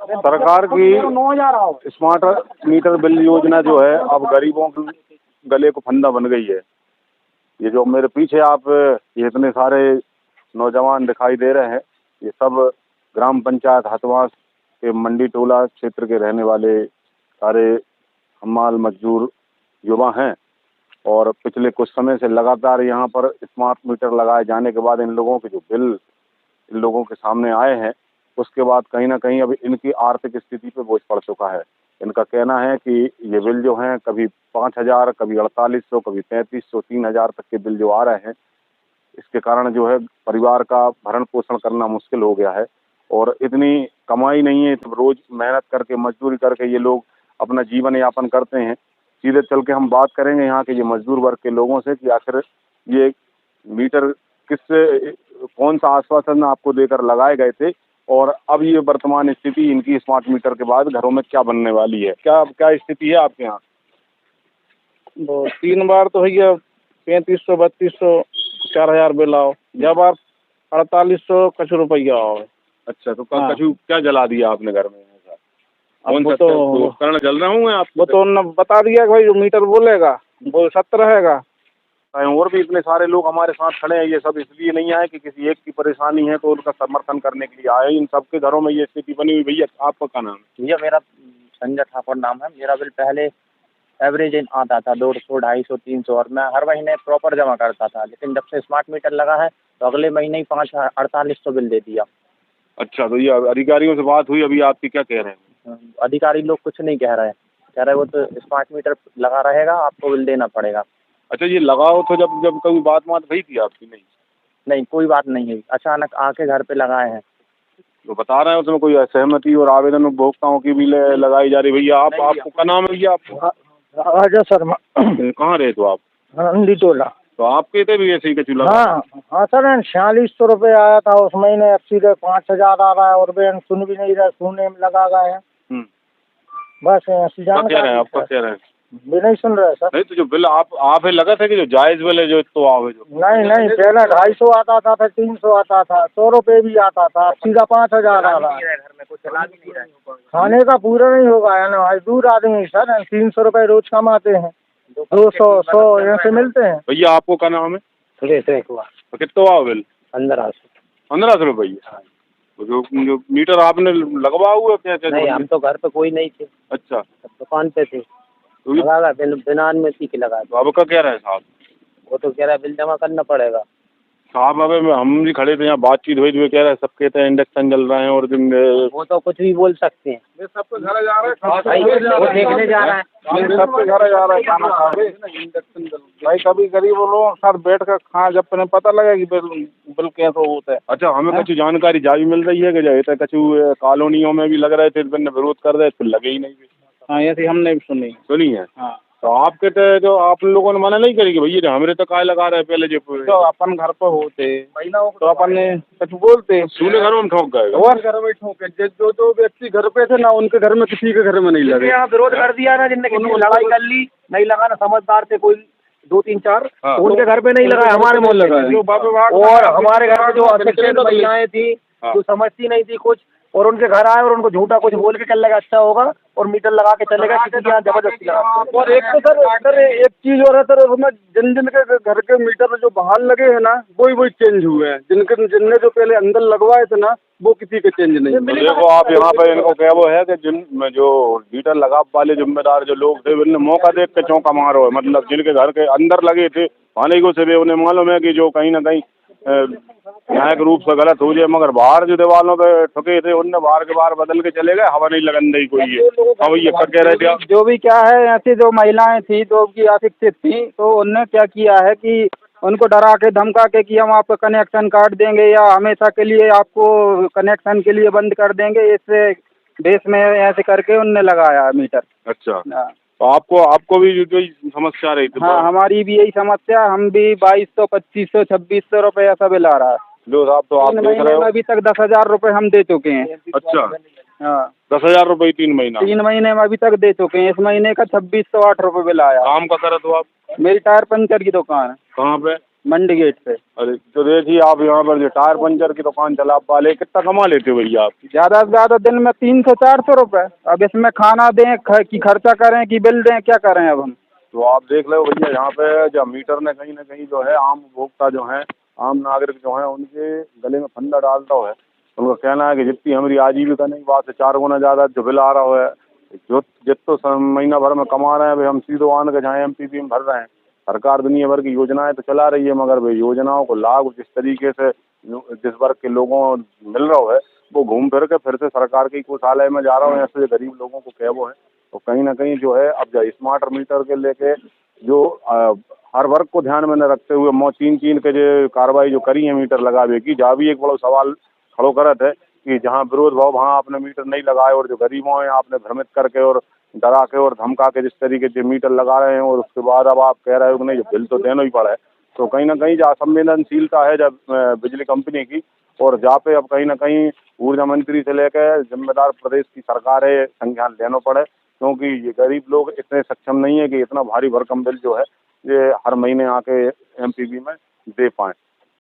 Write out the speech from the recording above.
सरकार की smart meter bill योजना जो है अब गरीबों के गले को फंदा बन गई है। ये जो मेरे पीछे आप ये इतने सारे नौजवान दिखाई दे रहे हैं, ये सब ग्राम पंचायत हथवास के मंडी टोला क्षेत्र के रहने वाले सारे हमाल मजदूर युवा हैं। और पिछले कुछ समय से लगातार यहाँ पर स्मार्ट मीटर लगाए जाने के बाद इन लोगों के जो बिल इन लोगों के सामने आए हैं, उसके बाद कहीं ना कहीं अब इनकी आर्थिक स्थिति पे बोझ पड़ चुका है। इनका कहना है कि ये बिल जो हैं कभी 5,000, कभी 4800, कभी 3500, 3,000 तक के बिल जो आ रहे हैं, इसके कारण जो है परिवार का भरण पोषण करना मुश्किल हो गया है। और इतनी कमाई नहीं है, तो रोज मेहनत करके मजदूरी करके ये लोग अपना जीवन यापन करते हैं। सीधे चल के हम बात करेंगे यहाँ के ये मजदूर वर्ग के लोगों से कि आखिर ये मीटर कौन सा आश्वासन आपको देकर लगाए गए थे और अब ये वर्तमान स्थिति इनकी स्मार्ट मीटर के बाद घरों में क्या बनने वाली है, क्या क्या स्थिति है आपके यहाँ? वो 3 बार तो भैया 3500, 3200, 4,000 बिल आओ, जब आप 4800 कछु रुपया आओ। अच्छा, तो कछु क्या जला दिया आपने घर में? अब वो तो उपकरण जल रहे होंगे आप? वो तो उन्होंने बता दिया कि भाई जो मीटर बोलेगा वो सत्य रहेगा। और भी इतने सारे लोग हमारे साथ खड़े हैं, ये सब इसलिए नहीं आए कि किसी एक की परेशानी है तो उनका समर्थन करने के लिए आए। इन सबके घरों में ये स्थिति बनी हुई। भैया आपका क्या नाम है? भैया मेरा संजय ठाकुर नाम है। मेरा बिल पहले एवरेज आता था 200, 250, 300 और मैं हर महीने प्रॉपर जमा करता था, लेकिन जब से स्मार्ट मीटर लगा है तो अगले महीने ही 4800 बिल दे दिया। अच्छा, तो ये अधिकारियों से बात हुई अभी आपकी, क्या कह रहे हैं? अधिकारी लोग कुछ नहीं कह रहे हैं, कह रहे वो तो स्मार्ट मीटर लगा रहेगा, आपको बिल देना पड़ेगा। अच्छा, ये लगाओ तो जब कभी बात हुई थी आपकी? नहीं, कोई बात नहीं हुई, अचानक आके घर पे लगाए हैं। तो बता रहे हैं उसमें कोई असहमति और आवेदन उपभोक्ताओं की भी लगाई जा रही। भैया आपको क्या नाम है भैया? आपको राजा शर्मा। कहाँ रहे तो आप? मंडी टोला। तो आपके थे भी ऐसे ही कचू लगा? हाँ सर, 4600 रुपये आया था उस महीने, अब सीधे 5000 आ रहा है और वे सुन भी नहीं रहे, सुनने में लगा गए हैं। बस ऐसी जानकारी। आप क्या कह रहे हैं? भी नहीं सुन रहे सर। नहीं, तो जो बिल आप लगा था कि जो जायज बिल है जो तो आवे जो? नहीं, पहले 250 आता था, फिर 300 आता था, 100 रुपये भी आता था, सीधा 5000 आ रहा है। घर में कुछ चला भी नहीं रहा, खाने का पूरा नहीं होगा है ना, मजदूर आदमी सर 300 रुपये रोज कमाते हैं, 200, 100 ऐसे मिलते हैं। भैया आपको क्या नाम है? तो कितना आओ बिल? 1500 रुपये। जो मीटर आपने लगवा हुआ क्या? नहीं, हम तो घर पे कोई नहीं थे। अच्छा, दुकान पे थे, तो लगा बिना अनुमति के लगा। तो अब क्या कह रहे हैं साहब? वो तो कह रहा है बिल जमा करना पड़ेगा साहब। अब हम भी खड़े थे यहाँ, बातचीत हुई, कह रहे हैं सब कहते हैं इंडक्शन जल रहे हैं और वो तो कुछ भी बोल सकते हैं। सबके घर जा रहे हैं, वो देखने जा रहा है, सबके घर जा रहा है खाना खा के। इंडक्शन जल भाई, कभी गरीब लोग साथ बैठ कर खा, जब उन्हें पता लगा कि बिल कैसे होता है। अच्छा, हमें कुछ जानकारी जारी मिल रही है कि जो कुछ कॉलोनियों में भी लग रहे थे, विरोध कर रहे थे, लगे ही नहीं। हाँ, ऐसी हमने भी सुनी है। हाँ, तो आपके जो आप लोगों ने मना नहीं करेगी भैया हमारे तो काय लगा रहे हैं पहले? जो अपन घर पर होते तो अपन ने कुछ बोलते, दूसरे घरों में ठोक गए और घर में ठोके। जो व्यक्ति घर पे थे ना, उनके घर में किसी के घर में नहीं लगे। यहाँ विरोध कर दिया ना, जिनने लड़ाई कर ली, नहीं लगाना, समझदार थे कोई 2-3-4, उनके घर पे नहीं लगा, हमारे मोहल्ले लगा। और हमारे घर में जो अशिक्षित महिलाएं थी, जो समझती नहीं थी कुछ, और उनके घर आए और उनको झूठा कुछ बोल के चलेगा अच्छा होगा और मीटर लगा के चलेगा, किसी के यहाँ जबरदस्ती लगा। और एक तो सर एक चीज और है सर, उसमें जिन के घर के मीटर जो बाहर लगे हैं ना, वही चेंज हुए हैं। जिनने जो पहले अंदर लगवाए थे ना, वो किसी के चेंज नहीं। देखो आप यहाँ पे इनको क्या वो है कि जिन जो मीटर लगा वाले जिम्मेदार जो लोग थे, उन्हें मौका देख के चौंका मारो है। मतलब जिनके घर के अंदर लगे थे पानी को से उन्हें मालूम है कि जो कहीं ना कहीं न्यायिक रूप से गलत हो जाए, मगर बाहर जो दीवारों पे ठुके थे उनने बाहर के बाहर बदल के चले गए, हवा नहीं लगन दी कोई। ये कह रहे थे जो भी क्या है, ऐसी जो महिलाएं थी जो की अशिक्षित थी, तो उनने क्या किया है कि उनको डरा के धमका के कि हम आपका कनेक्शन काट देंगे या हमेशा के लिए आपको कनेक्शन के लिए बंद कर देंगे, इससे देश में ऐसे करके उनने लगाया मीटर। अच्छा, तो आपको भी जो समस्या रही थी? हाँ, हमारी भी यही समस्या। हम भी 2200, 2500, 2600 रुपये ऐसा बिल आ रहा है। जो साहब, तो आप देख रहे हो अभी तक 10,000 रुपये हम दे चुके हैं। अच्छा, हाँ, 10,000 रुपये 3 महीने में अभी तक दे चुके हैं। इस महीने का 2608 रुपये बिल आया। काम का करे तो आप? मेरी टायर पंचर की दुकान है। कहाँ पे? मंडी गेट पे। अरे तो देखिए, आप यहाँ पर जो टायर पंचर की दुकान चला वाले कितना कमा लेते हो भैया आप? ज़्यादा से ज़्यादा दिन में 300-400 रुपये। अब इसमें खाना दें कि खर्चा करें कि बिल दें, क्या करें अब हम? तो आप देख लो भैया, यहाँ पे जब मीटर ने कहीं ना कहीं जो है आम उपभोक्ता जो है, आम नागरिक जो है, उनके गले में फंदा डालता है। उनका कहना है कि जितनी हमारी आजीविका नहीं, बात से 4 गुना ज़्यादा जो बिल आ रहा है, जो जितना महीना भर में कमा रहे हैं भाई, हम सीधो आन के जहाँ MPP में भर रहे हैं। सरकार दुनिया भर की योजनाएं तो चला रही है, मगर वे योजनाओं को लाभ जिस तरीके से जिस वर्ग के लोगों को मिल रहा है, वो घूम फिर के फिर से सरकार के कोषालय में जा रहा है, ऐसे गरीब लोगों को क्या वो है। तो कहीं ना कहीं जो है, अब जो स्मार्ट मीटर के लेके जो हर वर्ग को ध्यान में न रखते हुए चीन के जो कार्रवाई जो करी है मीटर लगावे की, जहाँ भी एक बड़ा सवाल खड़ो करत है कि जहाँ विरोध भाव वहाँ आपने मीटर नहीं लगाए, और जो गरीबों हैं आपने भ्रमित करके और डरा के और धमका के जिस तरीके से मीटर लगा रहे हैं, और उसके बाद अब आप कह रहे हो कि नहीं, जो बिल तो देना ही पड़ा है। तो कहीं ना कहीं जो असंवेदनशीलता है जब बिजली कंपनी की, और जहाँ पे अब कहीं ना कहीं ऊर्जा मंत्री से लेकर जिम्मेदार प्रदेश की सरकार है, संज्ञान लेना पड़े, क्योंकि ये गरीब लोग इतने सक्षम नहीं है कि इतना भारी भरकम बिल जो है ये हर महीने आके MPP में दे पाएँ।